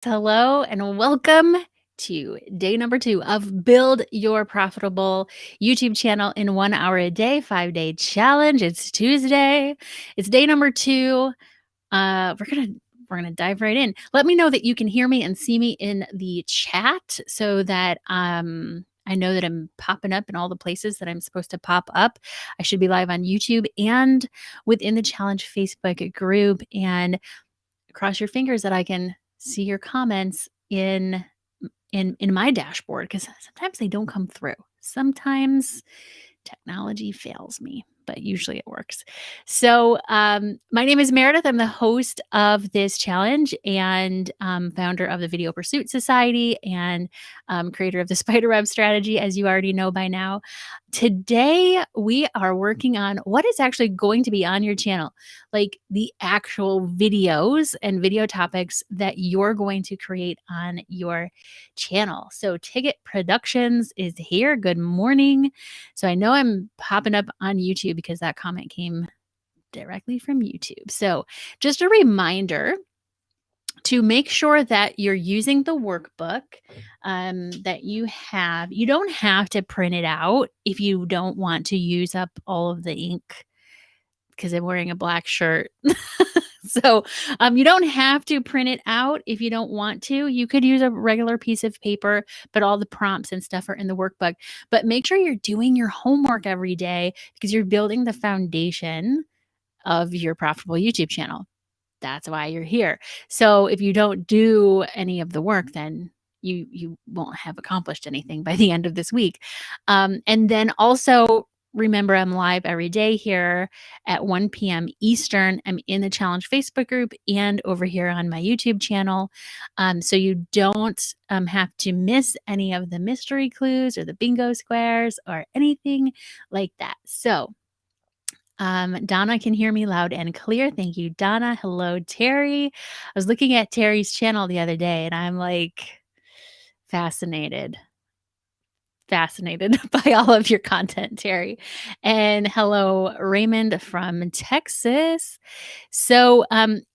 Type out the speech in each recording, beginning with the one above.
Hello and welcome to day number 2 of Build Your Profitable YouTube Channel in 1 hour a day, 5-day challenge. It's Tuesday. It's day number 2. We're gonna dive right in. Let me know that you can hear me and see me in the chat so that I know that I'm popping up in all the places that I'm supposed to pop up. I should be live on YouTube and within the challenge Facebook group, and cross your fingers that I can see your comments in my dashboard, because sometimes they don't come through. Sometimes technology fails me, but usually it works. So, my name is Meredith. I'm the host of this challenge and founder of the Video Pursuit Society and creator of the Spiderweb strategy, as you already know by now. Today, we are working on what is actually going to be on your channel, like the actual videos and video topics that you're going to create on your channel. So, Ticket Productions is here. Good morning. So I know I'm popping up on YouTube because that comment came directly from YouTube. So just a reminder to make sure that you're using the workbook that you have. You don't have to print it out if you don't want to use up all of the ink, because I'm wearing a black shirt. So you don't have to print it out if you don't want to. You could use a regular piece of paper, but all the prompts and stuff are in the workbook. But make sure you're doing your homework every day, because you're building the foundation of your profitable YouTube channel. That's why you're here. So if you don't do any of the work, then you won't have accomplished anything by the end of this week. And then also remember, I'm live every day here at 1 p.m. Eastern. I'm in the challenge Facebook group and over here on my YouTube channel. So you don't have to miss any of the mystery clues or the bingo squares or anything like that. So Donna can hear me loud and clear. Thank you, Donna. Hello, Terry. I was looking at Terry's channel the other day and I'm like fascinated by all of your content, Terry. And hello, Raymond from Texas. So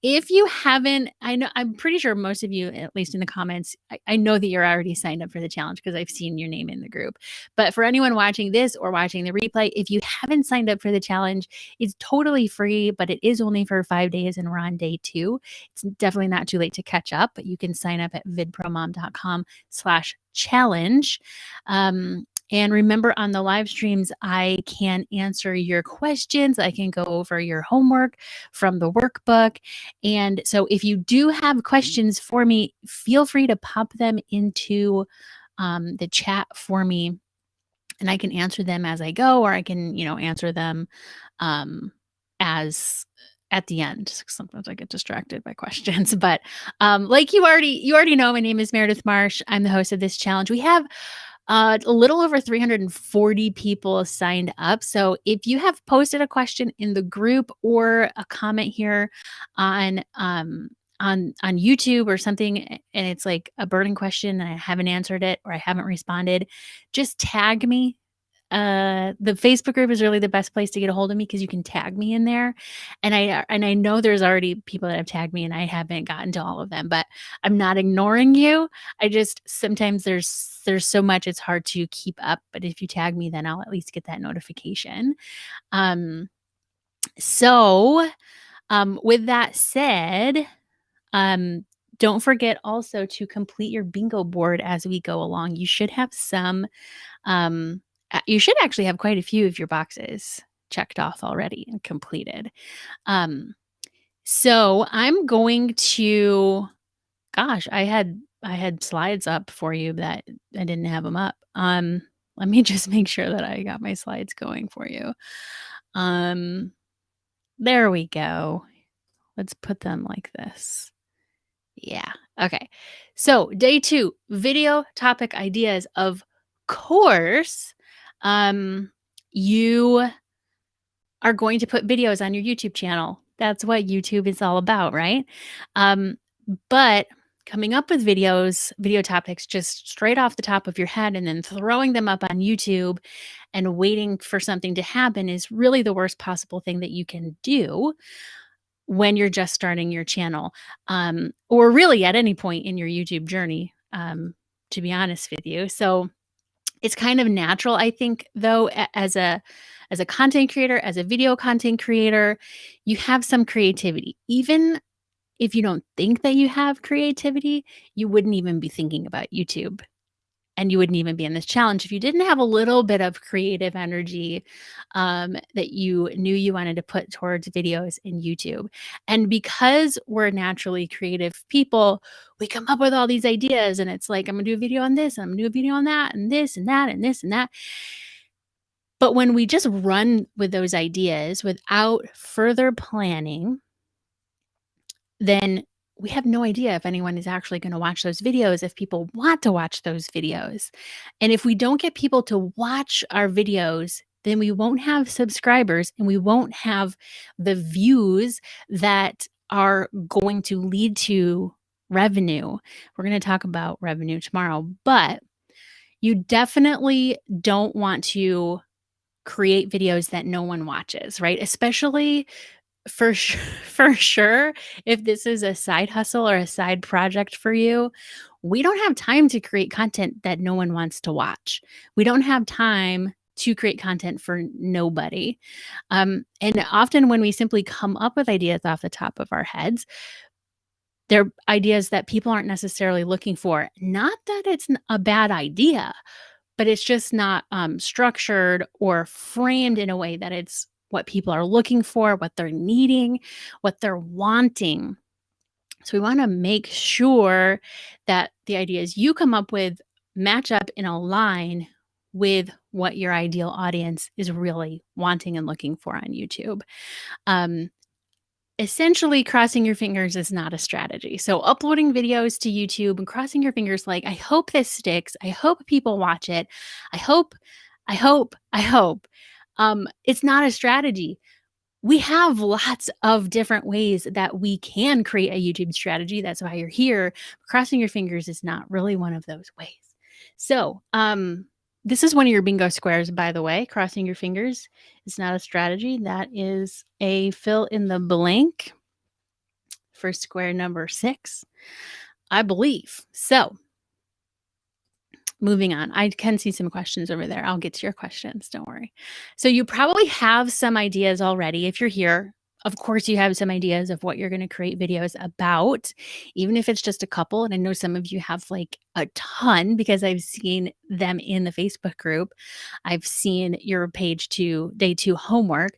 if you haven't, I'm pretty sure most of you, at least in the comments, I know that you're already signed up for the challenge because I've seen your name in the group. But for anyone watching this or watching the replay, if you haven't signed up for the challenge, it's totally free, but it is only for 5 days and we're on day 2. It's definitely not too late to catch up, but you can sign up at vidpromom.com/challenge. And remember, on the live streams, I can answer your questions. I can go over your homework from the workbook. And so if you do have questions for me, feel free to pop them into the chat for me, and I can answer them as I go, or I can, answer them as at the end. Sometimes I get distracted by questions, but like you already know, my name is Meredith Marsh. I'm the host of this challenge. We have a little over 340 people signed up. So if you have posted a question in the group or a comment here on YouTube or something, and it's like a burning question and I haven't answered it or I haven't responded, just tag me. The Facebook group is really the best place to get a hold of me, because you can tag me in there. And I know there's already people that have tagged me and I haven't gotten to all of them, but I'm not ignoring you. I just, sometimes there's so much, it's hard to keep up. But if you tag me, then I'll at least get that notification. So with that said, don't forget also to complete your bingo board as we go along. You should have some, you should actually have quite a few of your boxes checked off already and completed. So I'm going to, gosh, I had slides up for you that I didn't have them up. Let me just make sure that I got my slides going for you. There we go. Let's put them like this. Yeah. Okay. So day 2, video topic ideas. Of course, you are going to put videos on your YouTube channel. That's what YouTube is all about, right? But coming up with video topics just straight off the top of your head and then throwing them up on YouTube and waiting for something to happen is really the worst possible thing that you can do. when you're just starting your channel, or really at any point in your YouTube journey, to be honest with you. So it's kind of natural, I think, though, as a content creator, as a video content creator, you have some creativity. Even if you don't think that you have creativity, you wouldn't even be thinking about YouTube, and you wouldn't even be in this challenge if you didn't have a little bit of creative energy, that you knew you wanted to put towards videos in YouTube. And because we're naturally creative people, we come up with all these ideas, and it's like, I'm gonna do a video on this, and I'm gonna do a video on that, and this and that, and this and that. But when we just run with those ideas without further planning, then we have no idea if anyone is actually going to watch those videos, if people want to watch those videos. And if we don't get people to watch our videos, then we won't have subscribers and we won't have the views that are going to lead to revenue. We're going to talk about revenue tomorrow, but you definitely don't want to create videos that no one watches, right? Especially for sure, if this is a side hustle or a side project for you, we don't have time to create content that no one wants to watch. We don't have time to create content for nobody. And often when we simply come up with ideas off the top of our heads, they're ideas that people aren't necessarily looking for. Not that it's a bad idea, but it's just not structured or framed in a way that it's what people are looking for, what they're needing, what they're wanting. So we want to make sure that the ideas you come up with match up and align with what your ideal audience is really wanting and looking for on YouTube. Um, Essentially, crossing your fingers is not a strategy. So uploading videos to YouTube and crossing your fingers like, I hope this sticks. I hope people watch it. I hope, I hope. It's not a strategy. We have lots of different ways that we can create a YouTube strategy. That's why you're here. Crossing your fingers is not really one of those ways. So, this is one of your bingo squares, by the way. Crossing your fingers is not a strategy. That is a fill in the blank for square number 6, I believe. So, moving on. I can see some questions over there. I'll get to your questions. Don't worry. So, you probably have some ideas already. If you're here, of course, you have some ideas of what you're going to create videos about, even if it's just a couple. And I know some of you have like a ton because I've seen them in the Facebook group. I've seen your page 2, day 2 homework.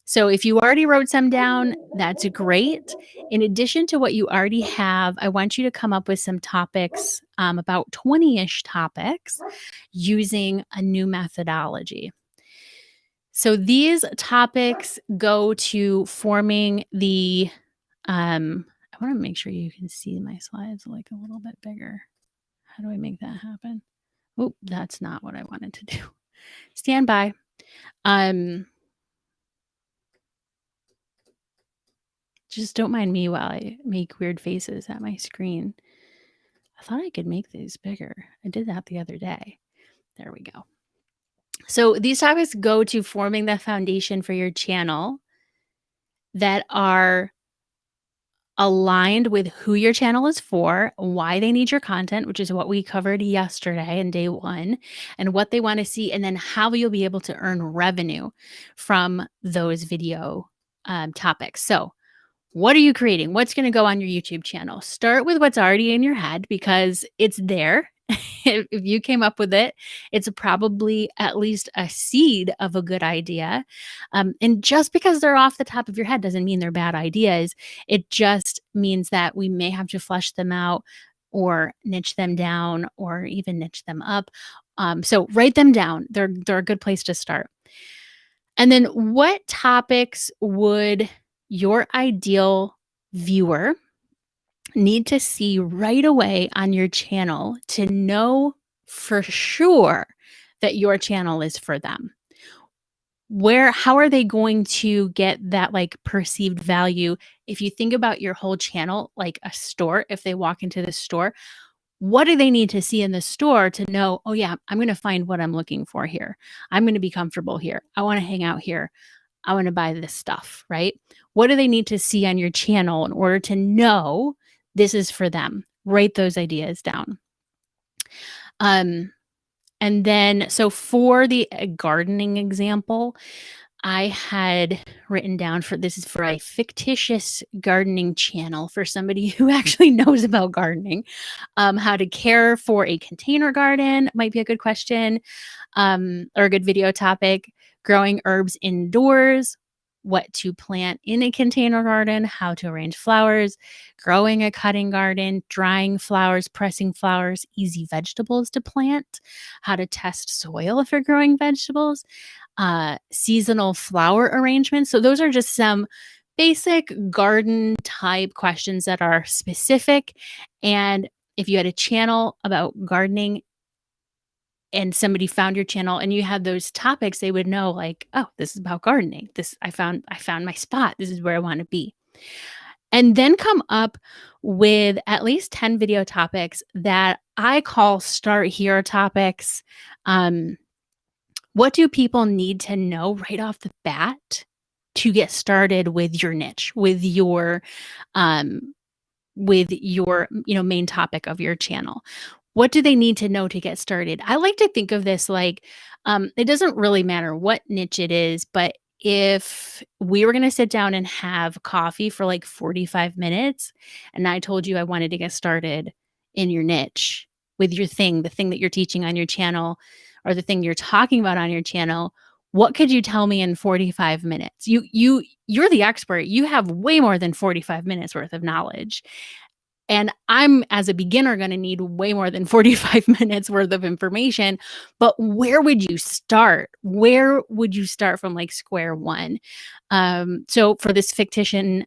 So if you already wrote some down, that's great. In addition to what you already have, I want you to come up with some topics, about 20-ish topics using a new methodology. So these topics go to forming the, I want to make sure you can see my slides like a little bit bigger. How do I make that happen? Oh, that's not what I wanted to do. Stand by. Just don't mind me while I make weird faces at my screen. I thought I could make these bigger. I did that the other day. There we go. So these topics go to forming the foundation for your channel that are aligned with who your channel is for, why they need your content, which is what we covered yesterday in day 1, and what they want to see, and then how you'll be able to earn revenue from those video topics. So what are you creating? What's going to go on your YouTube channel? Start with what's already in your head because it's there. If you came up with it, it's probably at least a seed of a good idea. And just because they're off the top of your head doesn't mean they're bad ideas. It just means that we may have to flesh them out or niche them down or even niche them up. So write them down. They're a good place to start. And then what topics would your ideal viewer need to see right away on your channel to know for sure that your channel is for them? How are they going to get that like perceived value? If you think about your whole channel like a store, if they walk into the store, what do they need to see in the store to know, oh yeah, I'm going to find what I'm looking for here. I'm going to be comfortable here. I want to hang out here. I want to buy this stuff, right? What do they need to see on your channel in order to know this is for them? Write those ideas down. Um, and then, so for the gardening example, I had written down for this is for a fictitious gardening channel for somebody who actually knows about gardening. How to care for a container garden might be a good question, or a good video topic. Growing herbs indoors, what to plant in a container garden, how to arrange flowers, growing a cutting garden, drying flowers, pressing flowers, easy vegetables to plant, how to test soil if you're growing vegetables, seasonal flower arrangements. So those are just some basic garden type questions that are specific. And if you had a channel about gardening and somebody found your channel and you had those topics, they would know like, oh, this is about gardening. This I found my spot. This is where I want to be. And then come up with at least 10 video topics that I call start here topics. What do people need to know right off the bat to get started with your niche, um, main topic of your channel? What do they need to know to get started? I like to think of this like, it doesn't really matter what niche it is, but if we were going to sit down and have coffee for like 45 minutes and I told you I wanted to get started in your niche with your thing, the thing that you're teaching on your channel or the thing you're talking about on your channel, what could you tell me in 45 minutes? You're the expert. You have way more than 45 minutes worth of knowledge. And I'm, as a beginner, going to need way more than 45 minutes worth of information. But where would you start? Where would you start from like square one? So for this fictitious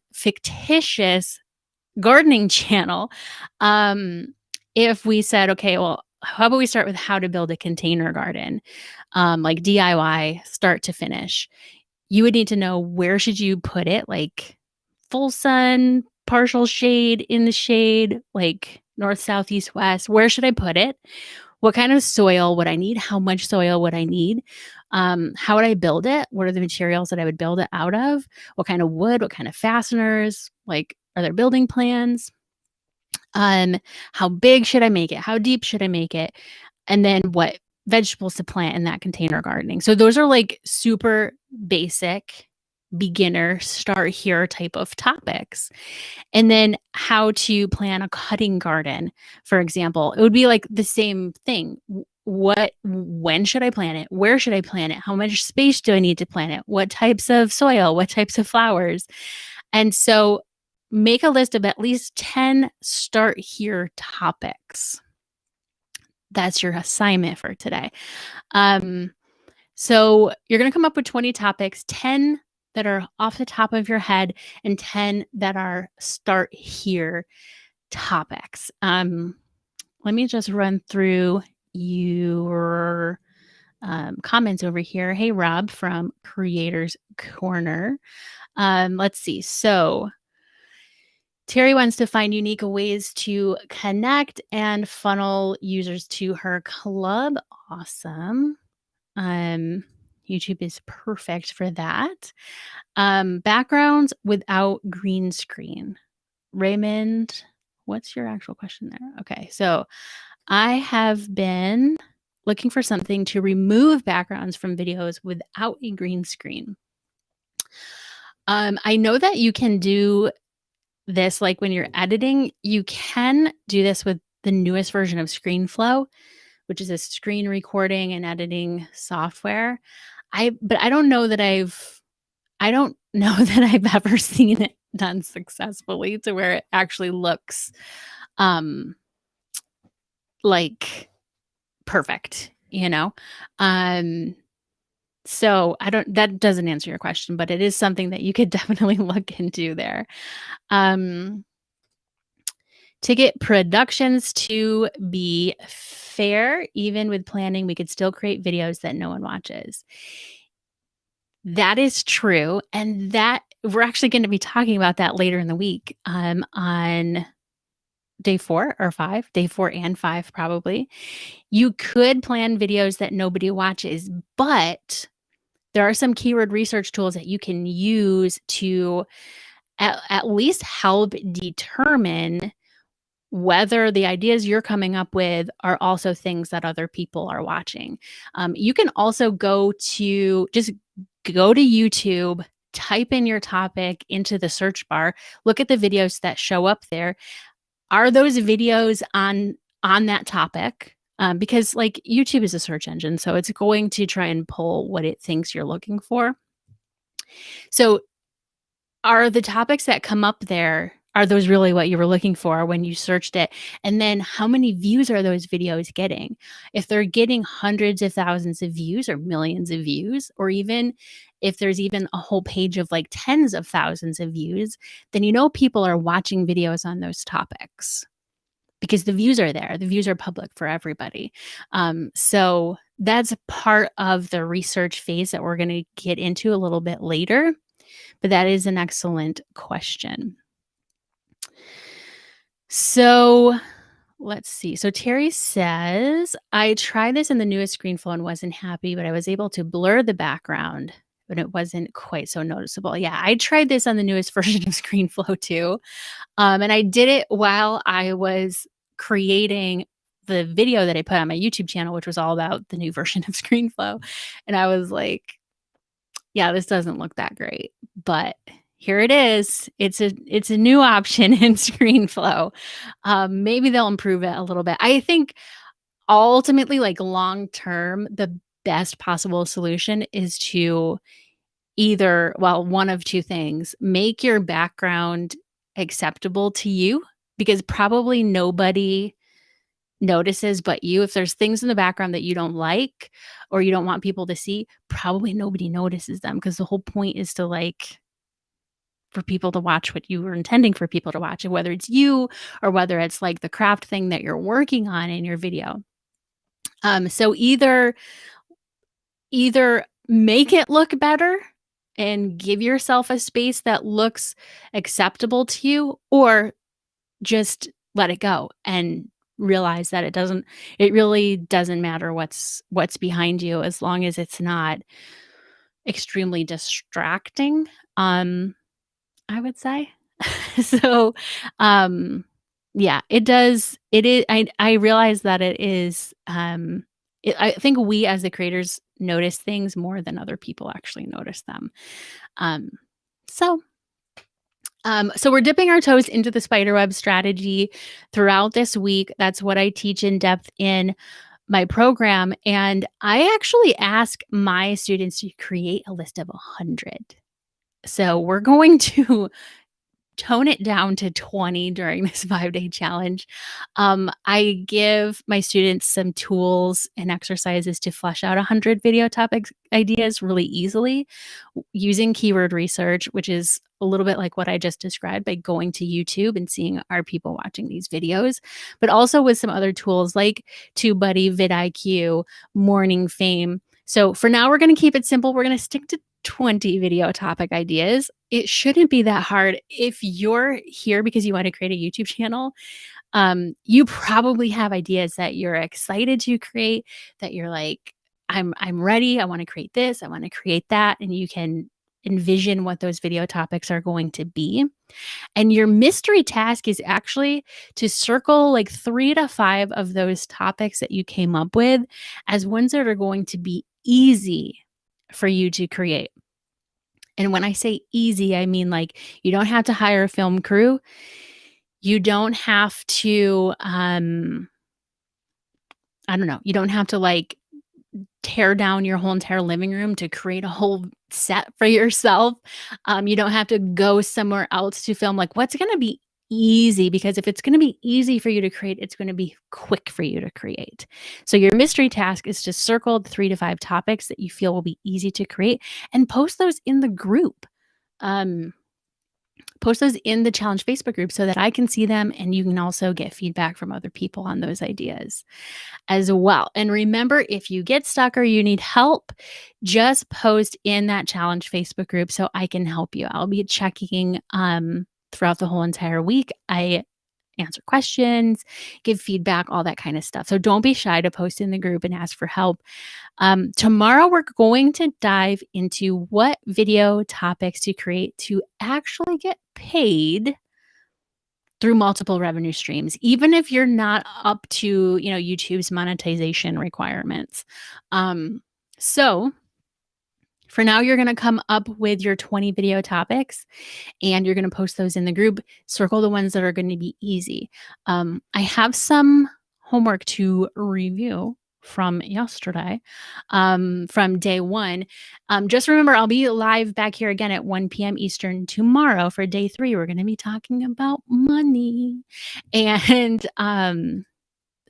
gardening channel, if we said, okay, well, how about we start with how to build a container garden, like DIY, start to finish? You would need to know where should you put it, like full sun, partial shade, in the shade, like north, south, east, west. Where should I put it? What kind of soil would I need? How much soil would I need? How would I build it? What are the materials that I would build it out of? What kind of wood? What kind of fasteners? Like, are there building plans? How big should I make it? How deep should I make it? And then what vegetables to plant in that container gardening. So those are like super basic beginner start here type of topics. And then how to plan a cutting garden, for example, it would be like the same thing. When should I plant it? Where should I plant it? How much space do I need to plant it? What types of soil? What types of flowers? And so make a list of at least 10 start here topics. That's your assignment for today. So you're going to come up with 20 topics, 10 that are off the top of your head and 10 that are start here topics. Let me just run through your comments over here. Hey, Rob from Creators Corner. Let's see. So Terry wants to find unique ways to connect and funnel users to her club. Awesome. YouTube is perfect for that. Backgrounds without green screen. Raymond, what's your actual question there? Okay, so I have been looking for something to remove backgrounds from videos without a green screen. I know that you can do this, like when you're editing, you can do this with the newest version of ScreenFlow, which is a screen recording and editing software. But I don't know that I've ever seen it done successfully to where it actually looks like perfect, you know? So that doesn't answer your question, but it is something that you could definitely look into there. To get productions to be fair, even with planning, we could still create videos that no one watches. That is true. And that we're actually going to be talking about that later in the week, on day 4 or 5, day 4 and 5, probably. You could plan videos that nobody watches, but there are some keyword research tools that you can use to at least help determine whether the ideas you're coming up with are also things that other people are watching. You can also just go to YouTube, type in your topic into the search bar, look at the videos that show up there. Are those videos on that topic? Because like YouTube is a search engine, so it's going to try and pull what it thinks you're looking for. So are the topics that come up there, are those really what you were looking for when you searched it? And then how many views are those videos getting? If they're getting hundreds of thousands of views or millions of views, or even if there's even a whole page of like tens of thousands of views, then you know people are watching videos on those topics because the views are there. The views are public for everybody. So that's part of the research phase that we're going to get into a little bit later. But that is an excellent question. So let's see. So Terry says, I tried this in the newest ScreenFlow and wasn't happy, but I was able to blur the background, but it wasn't quite so noticeable. Yeah, I tried this on the newest version of ScreenFlow too. And I did it while I was creating the video that I put on my YouTube channel, which was all about the new version of ScreenFlow. And I was like, yeah, this doesn't look that great, but here it is. It's a new option in ScreenFlow. Maybe they'll improve it a little bit. I think ultimately, like long term, the best possible solution is to one of two things: make your background acceptable to you, because probably nobody notices but you. If there's things in the background that you don't like or you don't want people to see, probably nobody notices them, because the whole point is to for people to watch what you were intending for people to watch, and whether it's you or whether it's like the craft thing that you're working on in your video. So either make it look better and give yourself a space that looks acceptable to you, or just let it go and realize that it really doesn't matter what's behind you, as long as it's not extremely distracting, I would say. So, yeah, I realize that it is, I think we as the creators notice things more than other people actually notice them. Um, so so we're dipping our toes into the spiderweb strategy throughout this week. That's what I teach in depth in my program. And I actually ask my students to create a list of 100. So we're going to tone it down to 20 during this 5-day challenge. I give my students some tools and exercises to flesh out 100 video topic ideas really easily using keyword research, which is a little bit like what I just described, by going to YouTube and seeing, are people watching these videos, but also with some other tools like TubeBuddy, vidIQ, Morning Fame. So for now, we're going to keep it simple. We're going to stick to 20 video topic ideas. It shouldn't be that hard. If you're here because you want to create a YouTube channel, you probably have ideas that you're excited to create, that you're like, I'm ready. I want to create this. I want to create that. And you can envision what those video topics are going to be. And your mystery task is actually to circle like 3 to 5 of those topics that you came up with as ones that are going to be easy for you to create. And when I say easy, I mean like you don't have to hire a film crew. You don't have to, I don't know, you don't have to like tear down your whole entire living room to create a whole set for yourself. You don't have to go somewhere else to film. Like, what's going to be easy? Because if it's going to be easy for you to create, it's going to be quick for you to create. So your mystery task is to circle 3 to 5 topics that you feel will be easy to create and post those in the group. Post those in the challenge Facebook group so that I can see them, and you can also get feedback from other people on those ideas as well. And remember, if you get stuck or you need help, just post in that challenge Facebook group so I can help you. I'll be checking throughout the whole entire week. I answer questions, give feedback, all that kind of stuff. So don't be shy to post in the group and ask for help. Tomorrow, we're going to dive into what video topics to create to actually get paid through multiple revenue streams, even if you're not up to, YouTube's monetization requirements. So for now, you're going to come up with your 20 video topics and you're going to post those in the group. Circle the ones that are going to be easy. I have some homework to review from yesterday, from day one. Just remember, I'll be live back here again at 1 p.m. Eastern tomorrow for day 3. We're going to be talking about money. And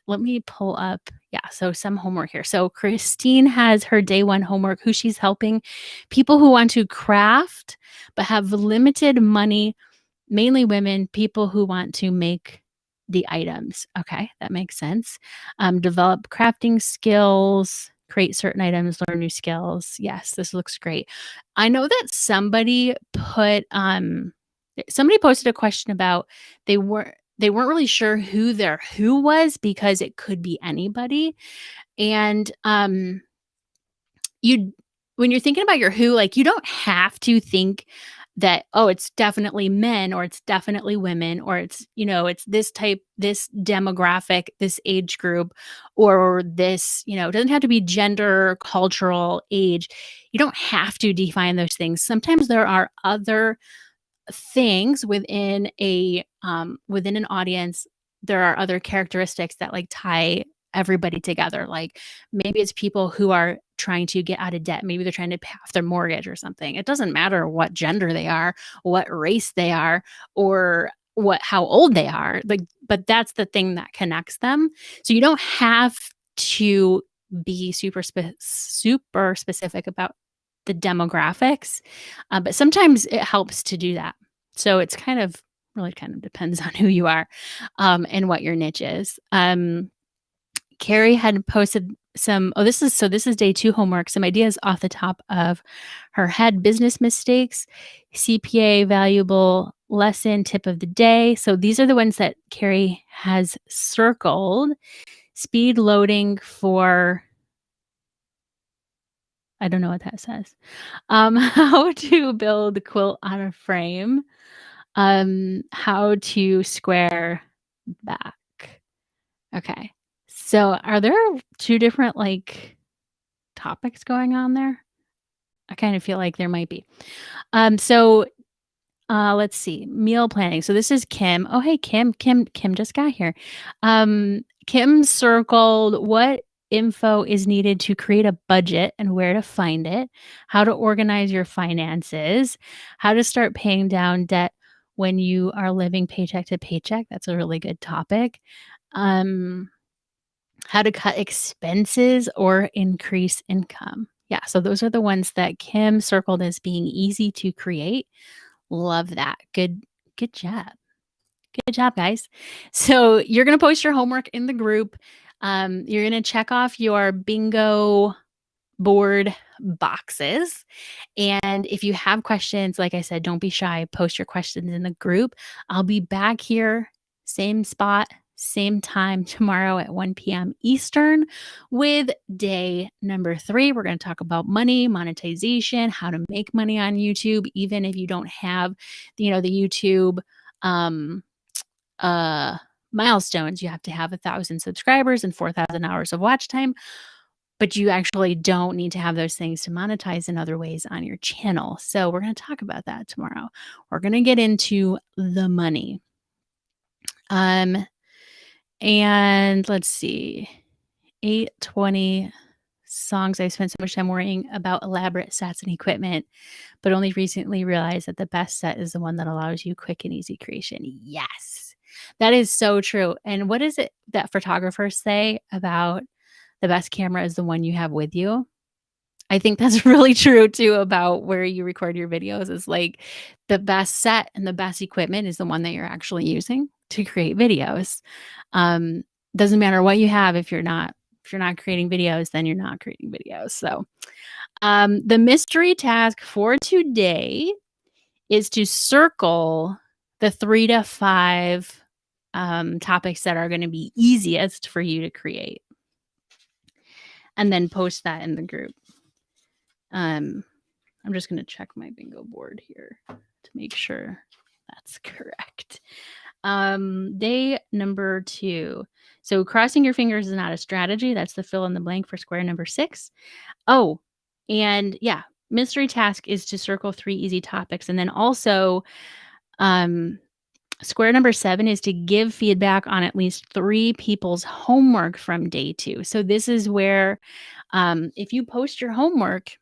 let me pull up. Yeah, so some homework here. So Christine has her day 1 homework, who she's helping people who want to craft but have limited money, mainly women, people who want to make the items. Okay, that makes sense. Develop crafting skills, create certain items, learn new skills. Yes, this looks great. I know that somebody posted a question about they weren't really sure who their who was because it could be anybody. And you when you're thinking about your who, like, you don't have to think that, oh, it's definitely men or it's definitely women or it's this type, this demographic, this age group, or this, it doesn't have to be gender, cultural, age. You don't have to define those things. Sometimes there are other things within an audience. There are other characteristics that like tie everybody together. Like maybe it's people who are trying to get out of debt. Maybe they're trying to pay off their mortgage or something. It doesn't matter what gender they are, what race they are, or how old they are. Like, but that's the thing that connects them. So you don't have to be super specific about the demographics, but sometimes it helps to do that. So it's really depends on who you are, and what your niche is. Carrie had posted this is day 2 homework, some ideas off the top of her head: business mistakes, CPA valuable lesson, tip of the day. So these are the ones that Carrie has circled. Speed loading for, I don't know what that says. How to build quilt on a frame. How to square back. Okay. So are there 2 different topics going on there? I kind of feel like there might be. So let's see. Meal planning. So this is Kim. Oh, hey, Kim. Kim just got here. Kim circled what info is needed to create a budget and where to find it, how to organize your finances, how to start paying down debt when you are living paycheck to paycheck. That's a really good topic. How to cut expenses or increase income. Yeah, so those are the ones that Kim circled as being easy to create. Love that. Good job. Good job, guys. So you're going to post your homework in the group. You're going to check off your bingo board boxes. And if you have questions, like I said, don't be shy. Post your questions in the group. I'll be back here, same spot, same time tomorrow at 1 p.m. Eastern with day number 3. We're going to talk about money, monetization, how to make money on YouTube, even if you don't have, the YouTube milestones. You have to have 1,000 subscribers and 4,000 hours of watch time, but you actually don't need to have those things to monetize in other ways on your channel. So we're going to talk about that tomorrow. We're going to get into the money. And let's see, 820 songs. I spent so much time worrying about elaborate sets and equipment, but only recently realized that the best set is the one that allows you quick and easy creation. Yes, that is so true. And what is it that photographers say about the best camera is the one you have with you? I think that's really true too about where you record your videos. Is like the best set and the best equipment is the one that you're actually using to create videos. Doesn't matter what you have. If you're not creating videos, then you're not creating videos. So the mystery task for today is to circle the 3 to 5 topics that are going to be easiest for you to create, and then post that in the group. I'm just going to check my bingo board here to make sure that's correct. Day number 2. So crossing your fingers is not a strategy. That's the fill in the blank for square number 6. Oh, and yeah, mystery task is to circle 3 easy topics. And then also, square number 7 is to give feedback on at least 3 people's homework from day 2. So this is where, if you post your homework,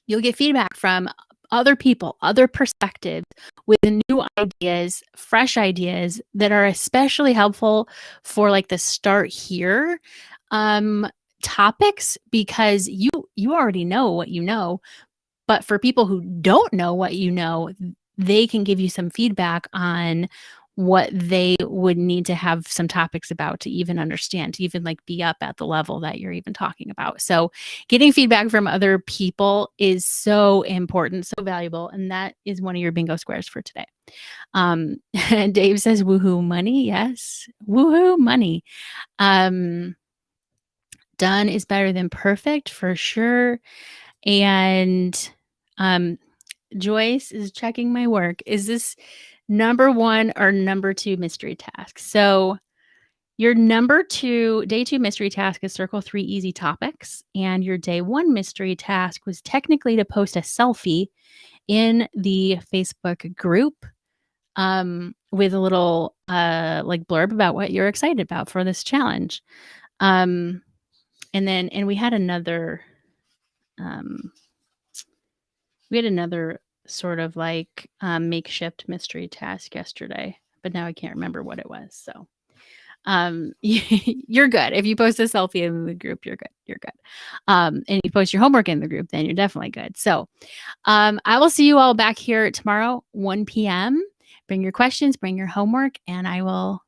you'll get feedback from other people, other perspectives with new ideas, fresh ideas that are especially helpful for like the start here topics, because you already know what you know, but for people who don't know what you know, they can give you some feedback on what they would need to have some topics about to even understand, to even like be up at the level that you're even talking about. So getting feedback from other people is so important, so valuable. And that is one of your bingo squares for today. Dave says, woohoo money. Yes. Woohoo money. Done is better than perfect for sure. And, Joyce is checking my work. Is this number 1 or number 2 mystery task? So your day 2 mystery task is circle 3 easy topics. And your day 1 mystery task was technically to post a selfie in the Facebook group with a little like blurb about what you're excited about for this challenge. And we had another sort of like makeshift mystery task yesterday, but now I can't remember what it was. So you're good. If you post a selfie in the group, you're good. And you post your homework in the group, then you're definitely good. So I will see you all back here tomorrow, 1 p.m. Bring your questions, bring your homework, and I will